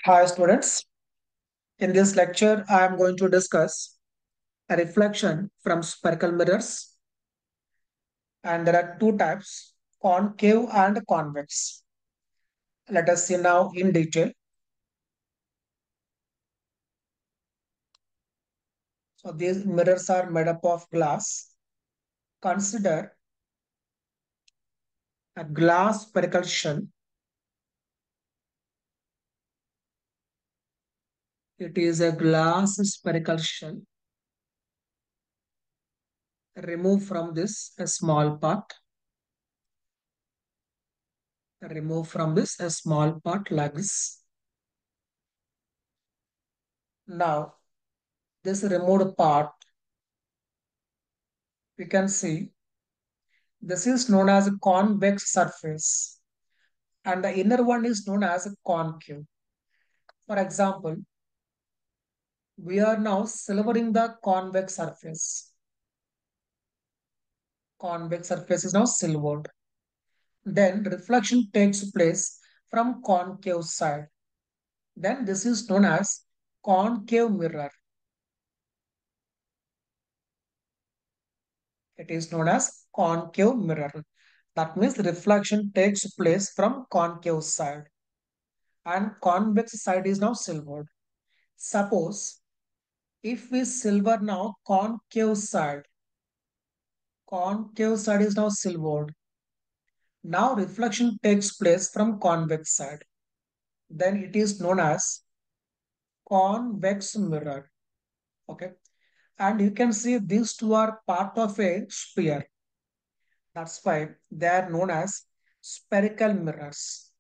Hi students, in this lecture I am going to discuss a reflection from spherical mirrors, and there are two types, concave and convex. Let us see now in detail. So these mirrors are made up of glass. Consider a glass spherical shell. It is a glass spherical shell. Remove from this a small part. Remove from this a small part like this. Now this removed part, we can see this is known as a convex surface, and the inner one is known as a concave. For example, we are now silvering the convex surface. Convex surface is now silvered. Then reflection takes place from concave side. Then this is known as concave mirror. It is known as concave mirror. That means reflection takes place from concave side, and convex side is now silvered. Suppose if we silver now concave side is now silvered. Now reflection takes place from convex side. Then it is known as convex mirror. Okay. And you can see these two are part of a sphere. That's why they are known as spherical mirrors.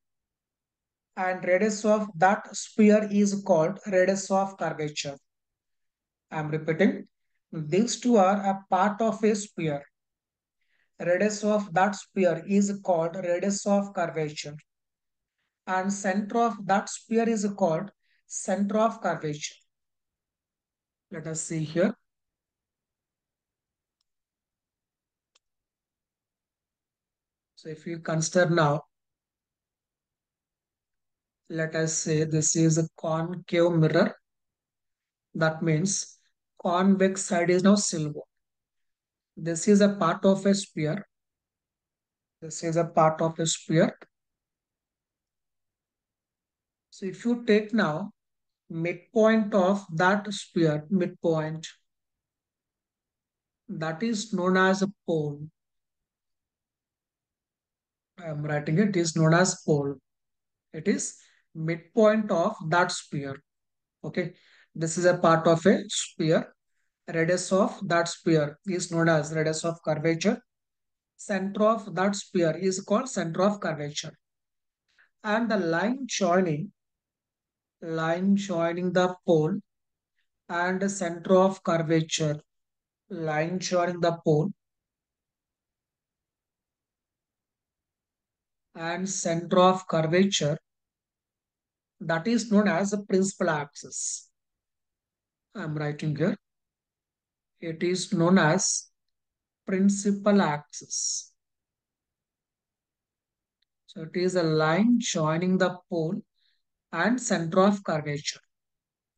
And radius of that sphere is called radius of curvature. I am repeating. These two are a part of a sphere. Radius of that sphere is called radius of curvature, and center of that sphere is called center of curvature. Let us see here. So if you consider now, let us say this is a concave mirror. That means convex side is now silver. This is a part of a sphere. This is a part of a sphere. So if you take now midpoint of that sphere, midpoint, that is known as a pole. I am writing it is known as pole. It is midpoint of that sphere. Okay. This is a part of a sphere. Radius of that sphere is known as radius of curvature. Center of that sphere is called center of curvature. And the line joining the pole and the center of curvature, line joining the pole and center of curvature, that is known as the principal axis. I am writing here. It is known as principal axis. So it is a line joining the pole and center of curvature.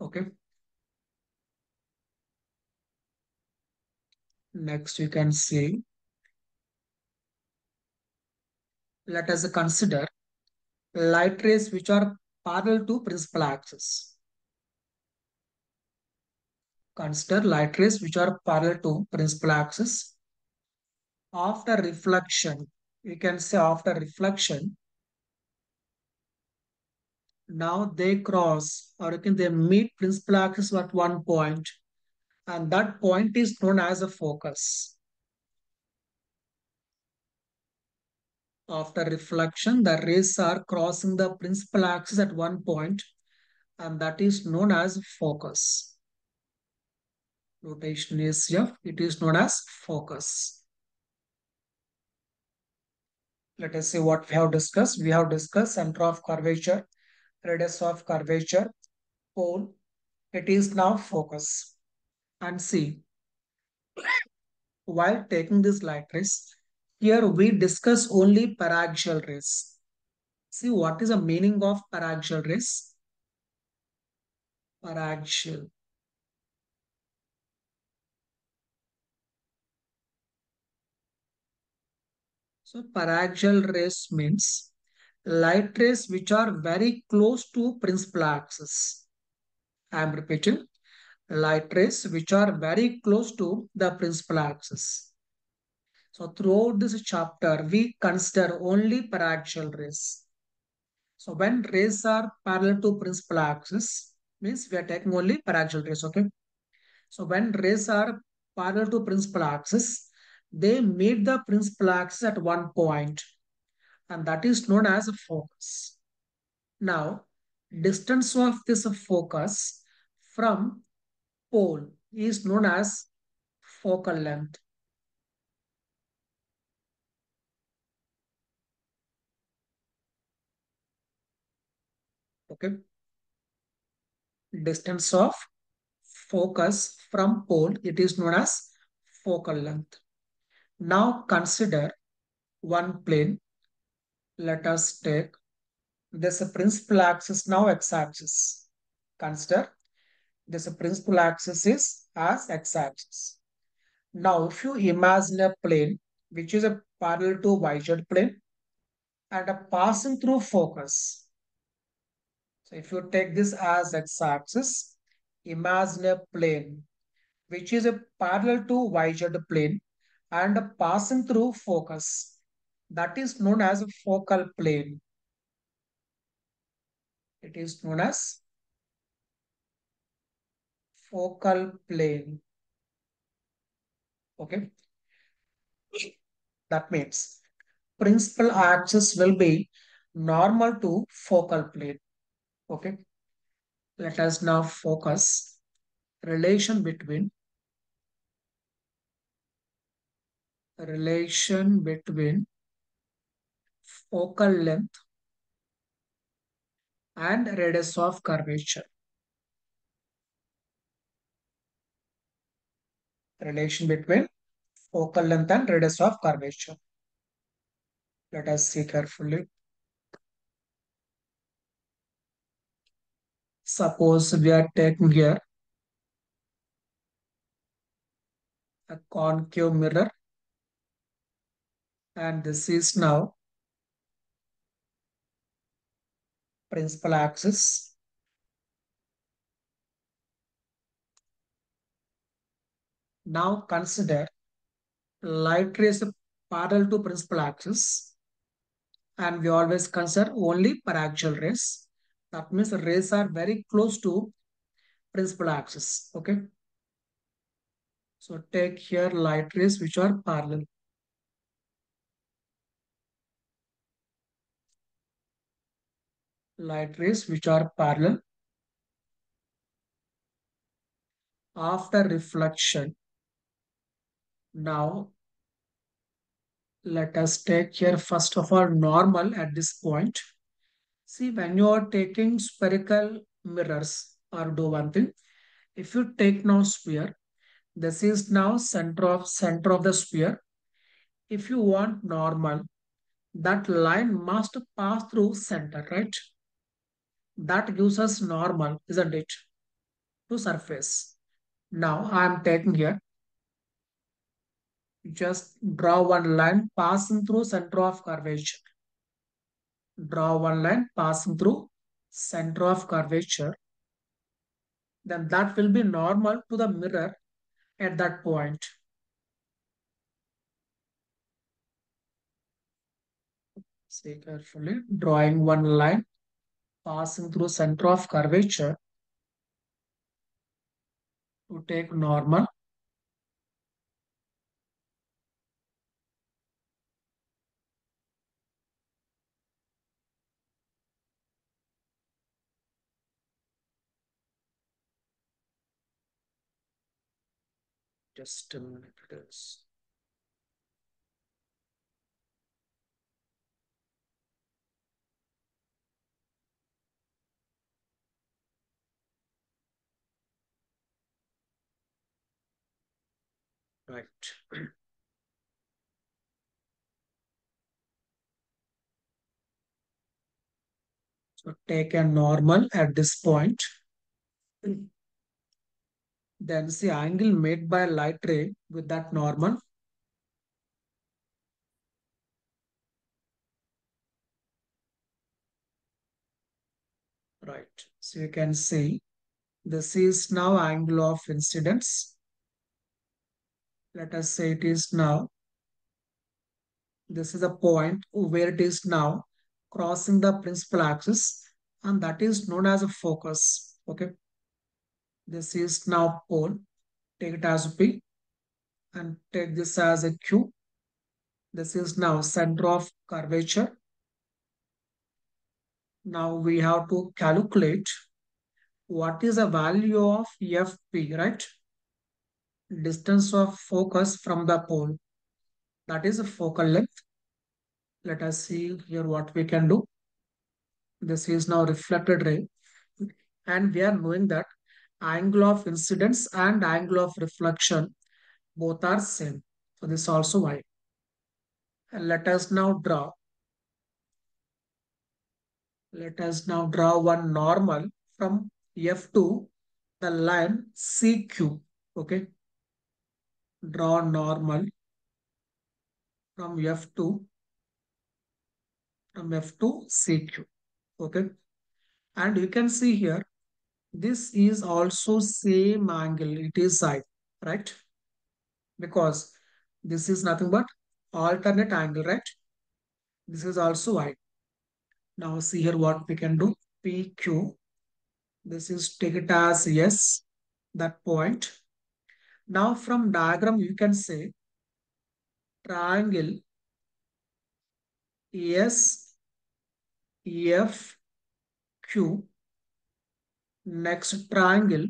Okay. Next you can see, let us consider light rays which are parallel to principal axis. Consider light rays which are parallel to principal axis. After reflection, you can say after reflection, now they cross, or you can they meet principal axis at one point, and that point is known as a focus. After reflection, the rays are crossing the principal axis at one point, and that is known as focus. Notation is F. It is known as focus. Let us see what we have discussed. We have discussed center of curvature, radius of curvature, pole. It is now focus. And see, while taking this light rays, here we discuss only paraxial rays. See what is the meaning of paraxial rays? Paraxial. So paraxial rays means light rays which are very close to principal axis. I am repeating, light rays which are very close to the principal axis. So throughout this chapter, we consider only paraxial rays. So when rays are parallel to principal axis, means we are taking only paraxial rays, okay? So when rays are parallel to principal axis, they meet the principal axis at one point, and that is known as a focus. Now, distance of this focus from pole is known as focal length. Okay, distance of focus from pole, it is known as focal length. Now consider one plane. Let us take this principal axis, now x-axis. Consider this principal axis is as x-axis. Now if you imagine a plane which is a parallel to yz plane and a passing through focus. So if you take this as x-axis, imagine a plane which is a parallel to yz plane and passing through focus. That is known as a focal plane. It is known as focal plane. Okay. That means principal axis will be normal to focal plane. Okay. Let us now focus relation between focal length and radius of curvature. Relation between focal length and radius of curvature. Let us see carefully. Suppose we are taking here a concave mirror, and this is now principal axis. Now consider light rays parallel to principal axis, and we always consider only paraxial rays. That means the rays are very close to principal axis. Okay. So take here light rays which are parallel. Light rays which are parallel. After reflection, now let us take here first of all normal at this point. See, when you are taking spherical mirrors, or do one thing, if you take now sphere, this is now center of the sphere. If you want normal, that line must pass through center, right? That gives us normal, isn't it? To surface. Now I am taking here, just draw one line passing through center of curvature. Draw one line passing through center of curvature. Then that will be normal to the mirror at that point. See carefully, drawing one line passing through center of curvature to take normal. Just a minute, it is. Right. So take a normal at this point. Then see angle made by light ray with that normal. Right. So you can see this is now angle of incidence. Let us say it is now, this is a point where it is now crossing the principal axis, and that is known as a focus. Okay. This is now pole. Take it as P and take this as a Q. This is now center of curvature. Now we have to calculate what is the value of FP, right? Distance of focus from the pole. That is a focal length. Let us see here what we can do. This is now reflected ray. And we are knowing that angle of incidence and angle of reflection both are same. So this also why. And let us now draw one normal from F to the line CQ. Okay. Draw normal from F to CQ. Okay. And you can see here, this is also same angle. It is side, right? Because this is nothing but alternate angle, right? This is also y. Now see here what we can do. PQ. This is take it as yes, that point. Now from diagram you can say triangle S F Q. Next triangle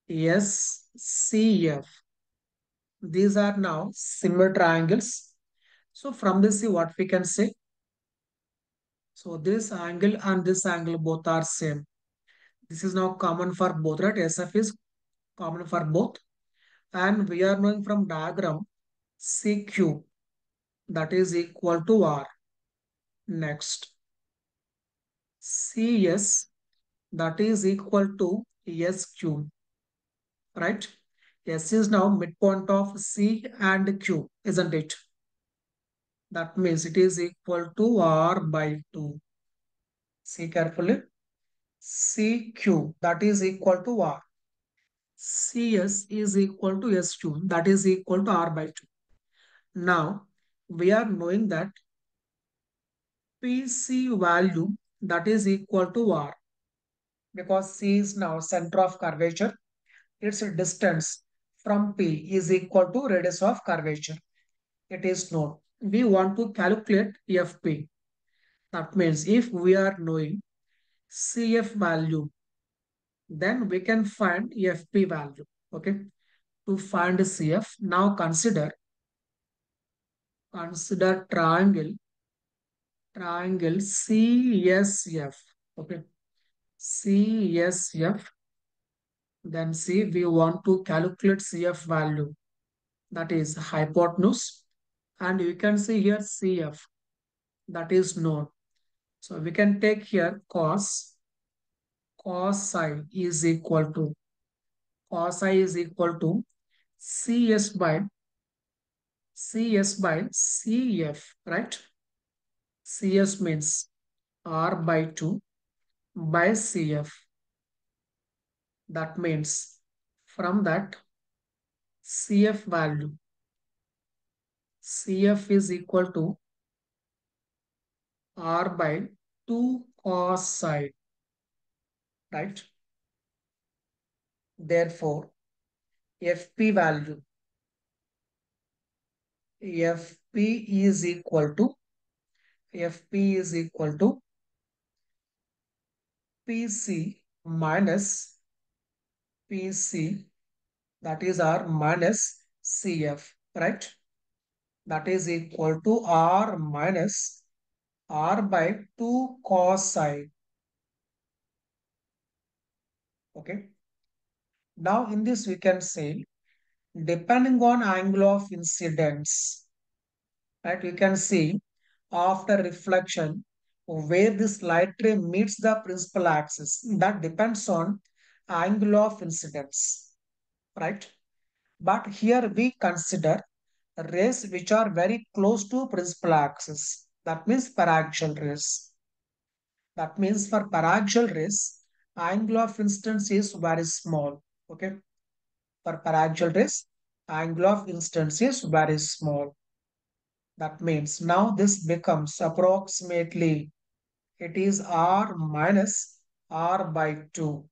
SCF. These are now similar triangles. So from this, see what we can say. So this angle and this angle both are same. This is now common for both, right? SF is common for both. And we are knowing from diagram CQ that is equal to R. Next, CS that is equal to SQ, right? S is now midpoint of C and Q, isn't it? That means it is equal to R by 2. See carefully. CQ that is equal to R. CS is equal to SQ that is equal to R by 2. Now we are knowing that PC value that is equal to R because C is now center of curvature. Its distance from P is equal to radius of curvature. It is known. We want to calculate FP. That means if we are knowing CF value, then we can find FP value. Okay. To find CF, now consider triangle CSF. Okay. CSF. Then see we want to calculate CF value. That is hypotenuse. And you can see here CF. That is known. So we can take here cos psi is equal to CS by CF, right? CS means R by 2 by CF. That means from that CF is equal to R by 2 cos psi, right? Therefore, FP value FP is equal to FP is equal to PC minus PC, that is R minus CF, right? That is equal to R minus R by 2 cos psi. Okay. Now in this we can say depending on angle of incidence, right? You can see after reflection where this light ray meets the principal axis. That depends on angle of incidence, right? But here we consider rays which are very close to principal axis. That means paraxial rays. That means for paraxial rays, angle of incidence is very small. Okay. For paraxial rays, angle of incidence is very small. That means now this becomes approximately, it is r minus r by 2,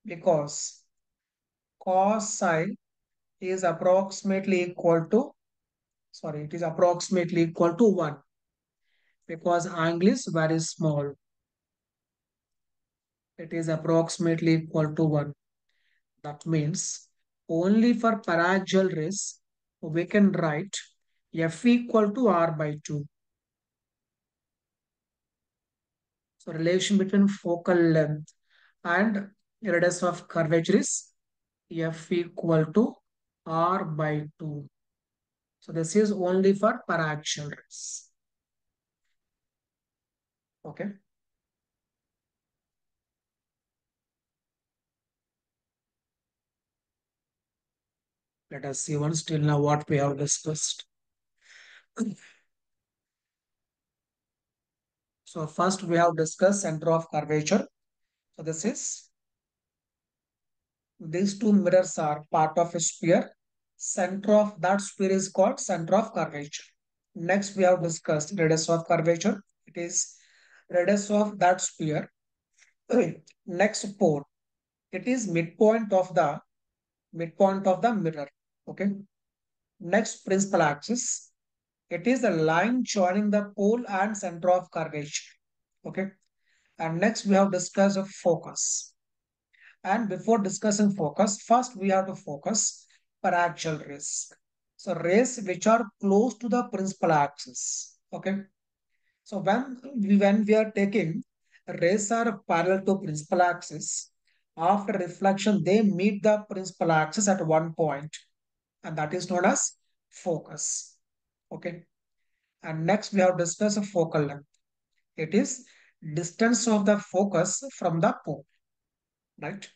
because cos psi is approximately equal to, sorry, it is approximately equal to 1, because angle is very small. It is approximately equal to 1. That means only for paraxial rays we can write f equal to r by 2. So relation between focal length and radius of curvature is f equal to r by 2. So this is only for paraxial rays. Okay. Let us see once till now what we have discussed. So first we have discussed center of curvature. So this is, these two mirrors are part of a sphere. Center of that sphere is called center of curvature. Next we have discussed radius of curvature. It is radius of that sphere. Next pole. It is midpoint of the mirror. Okay. Next principal axis. It is the line joining the pole and center of curvature. Okay. And next we have discussed a focus. And before discussing focus, first we have to focus paraxial rays. So rays which are close to the principal axis. Okay. So when we are taking rays are parallel to principal axis, after reflection they meet the principal axis at one point, and that is known as focus. Okay. And next we have discussed a focal length. It is distance of the focus from the pole, right?